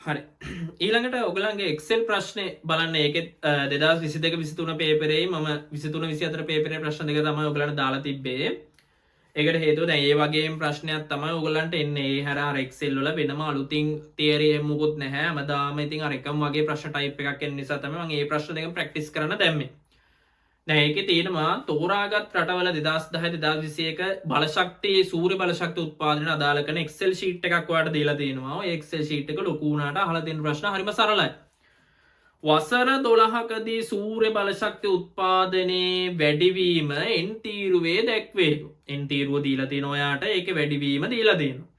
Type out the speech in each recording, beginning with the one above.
හරි ඊළඟට ඔයගලන්ගේ Excel ප්‍රශ්නේ බලන්න ඒකෙත් 2022 23 පේපරේ මම 23 24 පේපරේ ප්‍රශ්න දෙක තමයි ඔයගලන්ට දාලා තිබ්බේ. ඒකට හේතුව දැන් ඒ වගේම ප්‍රශ්නයක් තමයි ඔයගලන්ට එන්නේ. ඒ හැර අර Excel වල වෙනම අලුතින් තියරි එහෙම මොකුත් නැහැ. හැමදාම ඉතින් අර එකම වගේ ප්‍රශ්න ටයිප් එකක් එන නිසා තමයි මම මේ ප්‍රශ්න දෙක ප්‍රැක්ටිස් කරන්න දැම්මේ. දැන් ඒකේ තියෙනවා තෝරාගත් රටවල 2010 2021 බලශක්තිය සූර්ය බලශක්ති උත්පාදනයට අදාළ කරන Excel sheet එකක් ඔයාලට දීලා තියෙනවා. ඔය Excel sheet එක ලොකු වුණාට අහලා තියෙන ප්‍රශ්න හරිම සරලයි. වසර 12කදී සූර්ය බලශක්ති උත්පාදනයේ වැඩිවීම n තීරුවේ දැක්වේලු. n තීරුව දීලා තියෙනවා ඔයාලට. ඒකේ වැඩිවීම දීලා තියෙනවා.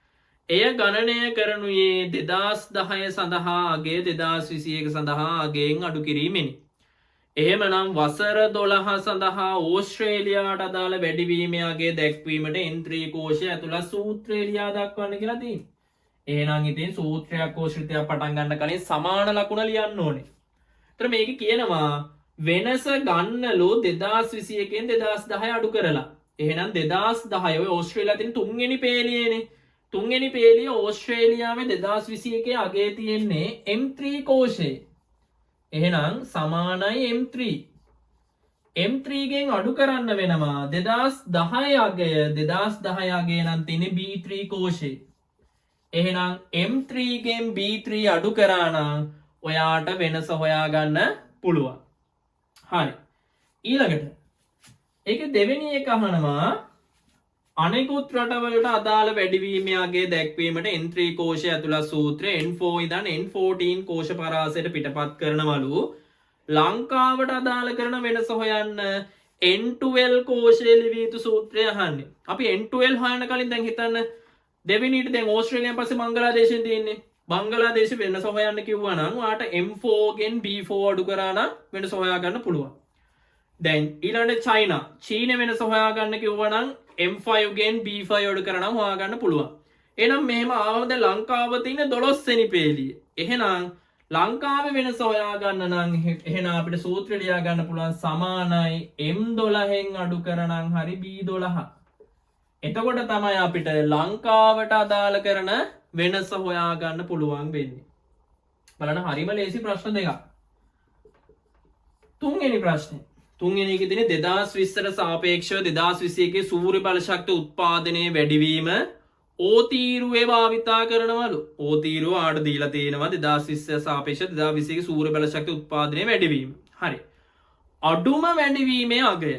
එය ගණනය කරනුයේ 2010 සඳහා අගය 2021 සඳහා අගයෙන් අඩු කිරීමෙනි. එහෙමනම් වසර 12 සඳහා ඕස්ට්‍රේලියාවට අදාළ වැඩිවීමේ අගය දැක්වීමට n3 කෝෂය ඇතුළත් සූත්‍රය ලියා දක්වන්න කියලා තියෙනවා. එහෙනම් ඉතින් සූත්‍රයක් කෝෂිතයක් පටන් ගන්න කලින් සමාන ලකුණ ලියන්න ඕනේ. ඒතර මේක කියනවා වෙනස ගන්නලු 2021 න් 2010 අඩු කරලා. එහෙනම් 2010 ඔය ඕස්ට්‍රේලියාවේ තියෙන තුන්වෙනි පේලියේනේ. තුන්වෙනි පේලිය ඕස්ට්‍රේලියාවේ 2021 අගය තියෙන්නේ m3 කෝෂේ. එහෙනම් සමානයි m3. m3 ගෙන් අඩු කරන්න වෙනවා 2010 අගය 2010 අගය නම් තියෙන්නේ b3 කෝෂේ. එහෙනම් m3 ගෙන් b3 අඩු කරා නම් ඔයාට වෙනස හොයාගන්න පුළුවන්. හරි. ඊළඟට ඒක දෙවෙනි එක අහනවා අනෙකුත් රටවලට අදාළ වැඩිවීමේ අගය දැක්වීමට n3 කෝෂය ඇතුළත් සූත්‍රය n4 ඉඳන් n14 කෝෂ පරාසයට පිටපත් කරනවලු. ලංකාවට අදාළ කරන වෙනස හොයන්න n12 කෝෂයේ ලිවිය යුතු සූත්‍රය අහන්නේ. අපි n12 හොයන්න කලින් දැන් හිතන්න දෙවෙනිට දැන් ඕස්ට්‍රේලියාවෙන් පස්සේ බංගලාදේශයෙන් තියෙන්නේ. බංගලාදේශ වෙනස හොයන්න කිව්වා නම් ඔයාට m4 ගෙන් b4 අඩු කරා නම් වෙනස හොයාගන්න පුළුවන්. දැන් ඊළඟට චීන වෙනස හොයාගන්න කිව්වා නම් m5 ගෙන් b5 අඩු කරා නම් හොයාගන්න පුළුවන්. එහෙනම් මෙහෙම ආවම දැන් ලංකාව තියෙන 12 වෙනි පේලිය. එහෙනම් ලංකාවේ වෙනස හොයාගන්න නම් එහෙනම් අපිට සූත්‍රය ලියා ගන්න පුළුවන් සමානයි m12න් අඩු කරනම් හරි b12. එතකොට තමයි අපිට ලංකාවට අදාළ කරන වෙනස හොයාගන්න පුළුවන් වෙන්නේ. බලන්න හරිම ලේසි ප්‍රශ්න දෙකක්. තුන්වෙනි ප්‍රශ්නේ. තුන්වෙනි එකේ තියෙන 2020ට සාපේක්ෂව 2021 සූර්ය බලශක්ති උත්පාදනයේ වැඩිවීම O තීරුවේ භාවිතා කරනවලු. O තීරුව ආට දීලා තියෙනවා 2020 සාපේක්ෂව 2021 සූර්ය බලශක්ති උත්පාදනයේ වැඩිවීම. හරි. අඩුම වැඩිවීමේ අගය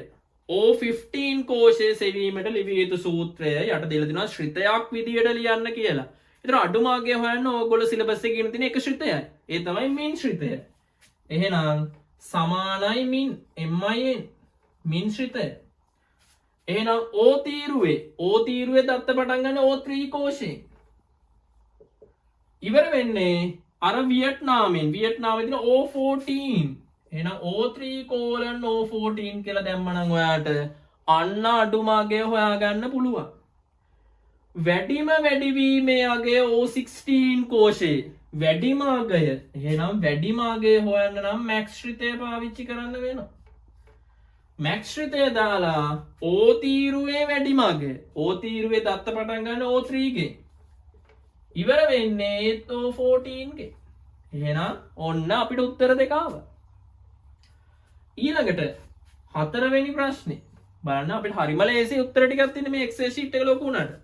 O15 කෝෂයේ සෙවීමට ලිවිය යුතු සූත්‍රය යට දීලා තිනවා ශ්‍රිතයක් විදියට ලියන්න කියලා. ඒතර අඩුම අගය හොයන්න ඕගොල්ලෝ සිලබස් එකේ තියෙන එක ශ්‍රිතයයි. ඒ තමයි මින් ශ්‍රිතය. එහෙනම් සමානයි මින් min ශ්‍රිතය. එහෙනම් O තීරුවේ දත්ත පටන් ගන්න O3 කෝෂේ. ඉවර වෙන්නේ අර වියට්නාමෙන් තියෙන O14. එහෙනම් O3 O14 කියලා දැම්මනම් ඔයාට අන්න අඩුම අගය හොයාගන්න පුළුවන්. වැඩිම වැඩිවීමේ අගය O16 කෝෂේ. වැඩිම අගය. එහෙනම් වැඩිම අගය හොයන්න නම් මැක්ස් ශ්‍රිතය පාවිච්චි කරන්න වෙනවා. මැක්ස් ශ්‍රිතය දාලා O තීරුවේ වැඩිම අගය. O තීරුවේ දත්ත පටන් ගන්න O3 ගේ. ඉවර වෙන්නේ O14 ගේ. එහෙනම් ඔන්න අපිට උත්තර දෙක ආවා. ඊළඟට හතරවෙනි ප්‍රශ්නේ. බලන්න අපිට හරිම ලේසි උත්තර ටිකක් තියෙන මේ Excel sheet එක ලොකු උනාට.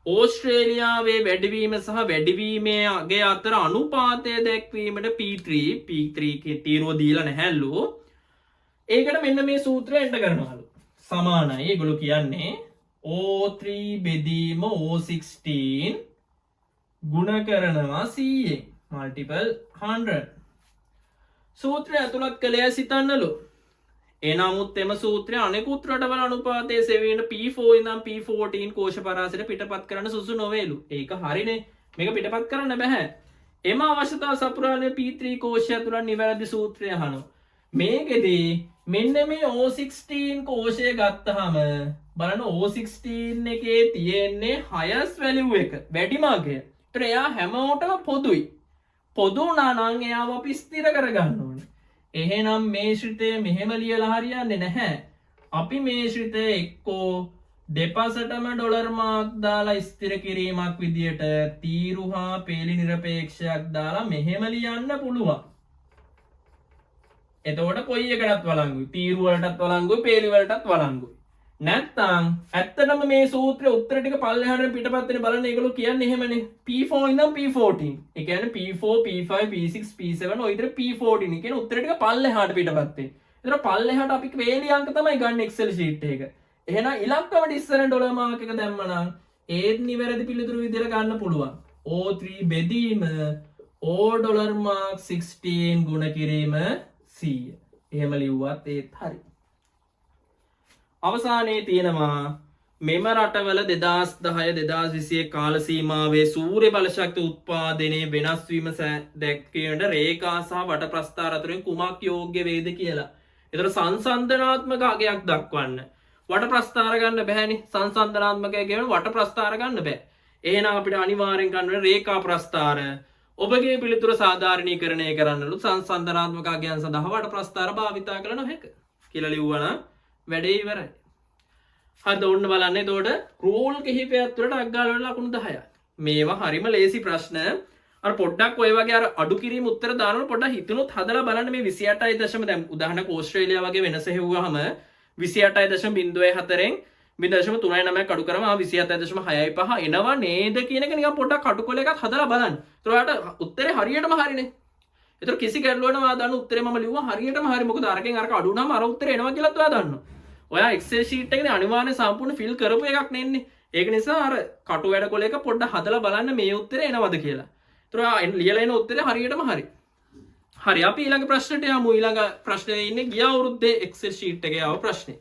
ඕස්ට්‍රේලියාවේ වැඩිවීම සහ වැඩිවීමේ අගය අතර අනුපාතය දැක්වීමට P3 තීරුව දීලා නැහැලු. ඒකට මෙන්න මේ සූත්‍රය එන්ට කරනවලු. සමානයි ඒගොල්ලෝ කියන්නේ O3 බෙදීම O16 ගුණ කරනවා 100 multiple 100. සූත්‍රය ඇතුළත් කළේ සිතන්නලු. එනමුත් එම සූත්‍රය අනෙකුත් රටවල අනුපාතයේ සෙවීමට P4 ඉඳන් P14 කෝෂ පරාසයට පිටපත් කරන්න සුසු නොවේලු. ඒක හරිනේ. මේක පිටපත් කරන්න බෑ. එම අවශ්‍යතාව සපුරාලේ P3 කෝෂය ඇතුළත් නිවැරදි සූත්‍රය අහනවා. මේකෙදී මෙන්න මේ O16 කෝෂය ගත්තාම බලන්න O16 එකේ තියෙන්නේ highest value එක. වැඩිම අගය. ඒතර එයා හැමෝටම පොදුයි. පොදු වුණා නම් එයාව අපි ස්ථිර කරගන්න ඕනේ. එහෙනම් මේ ශ්‍රිතය මෙහෙම ලියලා හරියන්නේ නැහැ. අපි මේ ශ්‍රිතය එක්කෝ දෙපසටම ඩොලර් මාක් දාලා ස්ථිර කිරීමක් විදියට තීරු හා පේලි නිරපේක්ෂයක් දාලා මෙහෙම ලියන්න පුළුවන්. එතකොට කොයි එකටත් වලංගුයි. තීරු වලටත් වලංගුයි, පේලි වලටත් වලංගුයි. නැත්තම් ඇත්තටම මේ සූත්‍රයේ උත්තර ටික පල්ලෙහාට පිටපැත්තේ බලන්න ඒගොල්ලෝ කියන්නේ එහෙමනේ. P4 ඉඳන් P14. ඒ කියන්නේ P4, P5, P6, P7 ඔය විතර P14 කියන උත්තර ටික පල්ලෙහාට පිටපැත්තේ. ඒතර පල්ලෙහාට අපි වේලි අංක තමයි ගන්න Excel sheet එක. එහෙනම් ඉලක්කමට ඉස්සර ඩොලර් මාක් එක දැම්මනම් ඒත් නිවැරදි පිළිතුරු විදිහට ගන්න පුළුවන්. O3 බෙදීම O ඩොලර් මාක් 16 ගුණ කිරීම 100. එහෙම ලිව්වත් ඒත් හරි. අවසානයේ තියෙනවා මෙම රටවල 2010-2021 කාල සීමාවේ සූර්ය බල ශක්ති උත්පාදනයේ වෙනස් වීම දැක්වීමට රේඛා සහ වට ප්‍රස්ථාර අතරින් කුමක් යෝග්‍ය වේද කියලා. ඒතර සංසන්දනාත්මක අගයක් දක්වන්න. වට ප්‍රස්ථාර ගන්න බෑනේ. සංසන්දනාත්මකය කියන වට ප්‍රස්ථාර ගන්න බෑ. එහෙනම් අපිට අනිවාර්යෙන් ගන්න වෙන රේඛා ප්‍රස්ථාර. ඔබගේ පිළිතුර සාධාරණීකරණය කරන්නලු සංසන්දනාත්මක අගයන් සඳහා වට ප්‍රස්ථාර භාවිතා කළ නොහැක කියලා ලිව්වනම් වැඩේ ඉවරයි. හරිද? ඔන්න බලන්න. එතකොට රූල් කිහිපයක් තුරට අග්ගාල වල ලකුණු 10ක්. මේවා හරිම ලේසි ප්‍රශ්න. අර පොඩ්ඩක් ඔය වගේ අර අඩු කිරීම උත්තර දානකොට පොඩ්ඩක් හිතනොත් හදලා බලන්න මේ 28.0 දැන් උදාහරණයක් ඕස්ට්‍රේලියාව වගේ වෙනස හෙව්වහම 28.04න් 0.39ක් අඩු කරාම 27.65 එනවා නේද කියන එක නිකන් පොඩ්ඩක් කටුකොල එකක් හදලා බලන්න. ඒතර ඔයාලට උත්තරේ හරියටම හරිනේ. ඒතර කිසි ගැටලුවක් නැහැ. දාන්න උත්තරේ මම ලිව්වා හරියටම හරි. මොකද අරකින් අරක අඩු වුණාම අර උත්තරේ එනවා කියලාත් ඔයා දන්නවා. ඔයා Excel sheet එකේ අනිවාර්යයෙන් සම්පූර්ණ fill කරපු එකක් නෙන්නේ. ඒක නිසා අර කටු වැඩ කොල එක පොඩ්ඩක් හදලා බලන්න මේ උත්තරේ එනවද කියලා. ඒතර ඔයා ලියලා එන උත්තරේ හරියටම හරි. හරි අපි ඊළඟ ප්‍රශ්නට යමු. ඊළඟ ප්‍රශ්නේ ඉන්නේ ගිය අවුරුද්දේ Excel sheet එකේ ආව ප්‍රශ්නේ.